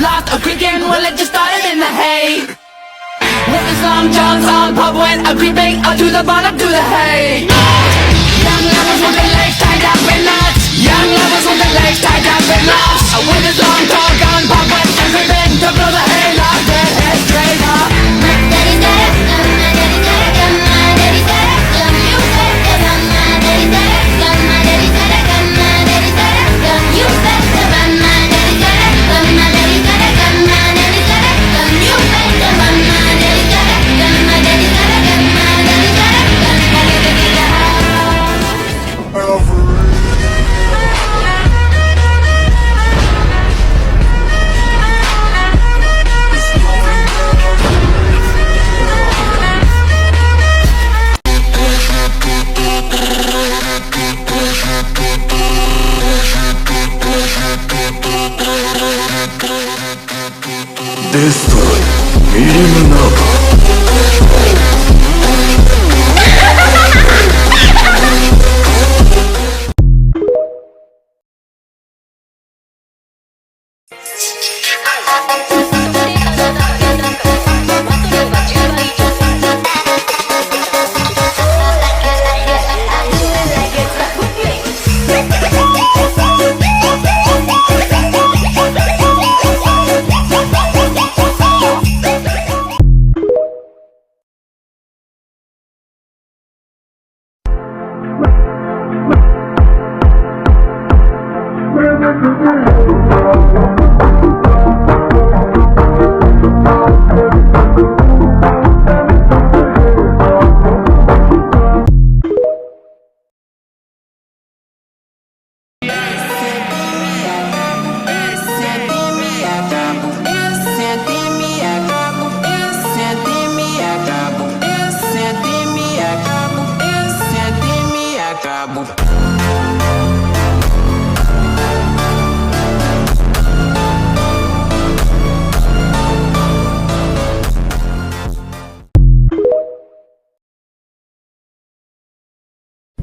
lost a creaking, well it just started in the hay. With the long johns on pub went a creeping out to the bottom to the hay. Young lovers with their legs tied up in knots. Young lovers with their legs tied up in knots. With his long tall gun pub went a creeping to blow the hay lost their head straight up. My daddy's got it, my daddy's got it, my daddy's got it, you bet the gun, my daddy's got it, my daddy's got it, my daddy's got it, you bet the gun, my daddy's got it, my daddy's got it, my daddy's got it, you bet the gun, my daddy's got it, my daddy's got it, my daddy's got it, Destroy milim nava.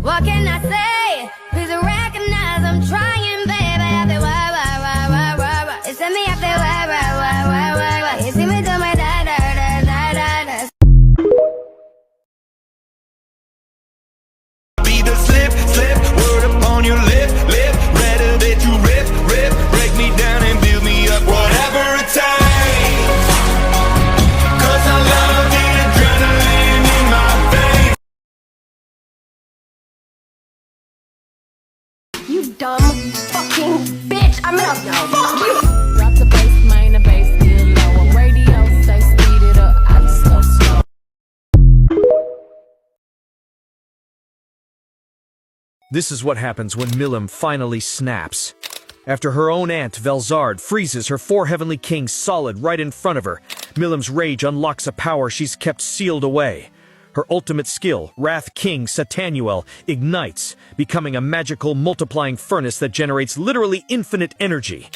What can I say? Please recognize I'm trying, baby. You send me up there, you see me do my da-da-da-da-da-da. Be the slip, word upon your lip, rather that you rip, break me down and build me up, whatever it takes. 'Cause I love the adrenaline in my veins. You dumb fucking bitch! I'm gonna fuck you! Drop the bass, main the bass, get low. On radio, say speed it up. I just slow. This is what happens when Milim finally snaps. After her own aunt, Velzard, freezes her four heavenly kings solid right in front of her, Milim's rage unlocks a power she's kept sealed away. Her ultimate skill, Wrath King Satanuel, ignites, becoming a magical multiplying furnace that generates literally infinite energy.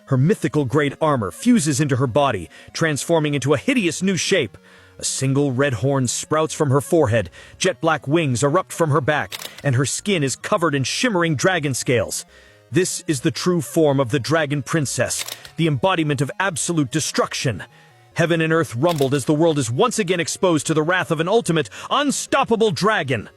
Her mythical grade armor fuses into her body, transforming into a hideous new shape. A single red horn sprouts from her forehead, jet black wings erupt from her back, and her skin is covered in shimmering dragon scales. This is the true form of the Dragon Princess, the embodiment of absolute destruction. Heaven and earth rumbled as the world is once again exposed to the wrath of an ultimate, unstoppable dragon.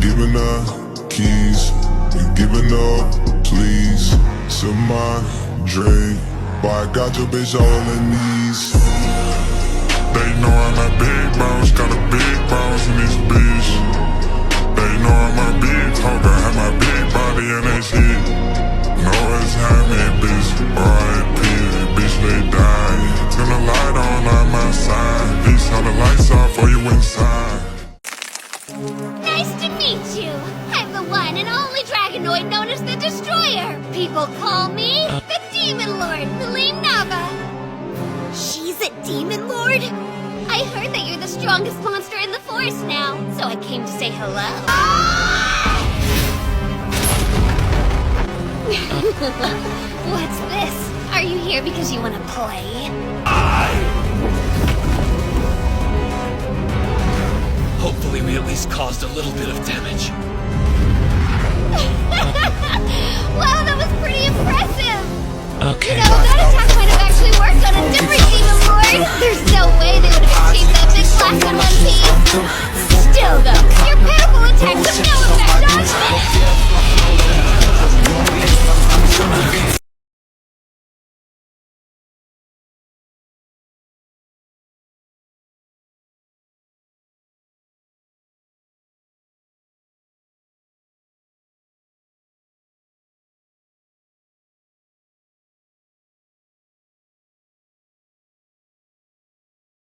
Giving up keys, you giving up, please. To my Dre, but I got your bitch all on her knees. They know I'm a big bounce, got a big bounce in this bitch. They know I'm a big talker, have my big body and that shit. Know it's happening, bitch. R.I.P. Bitch, they die. Turn the light on my side. Bitch, how the lights off for you inside. Nice to meet you. I'm the one and only Dragonoid known as the Destroyer. People call me the Demon Lord, Milim Nava. She's a Demon Lord? I heard that you're the strongest monster in the forest now, so I came to say hello. What's this? Are Are you here because you want to play? Hopefully we at least caused a little bit of damage. Wow, that was pretty impressive! Okay. You know, that attack might have actually worked on a different Demon Lord! There's no way they would have achieved that big blast in one piece!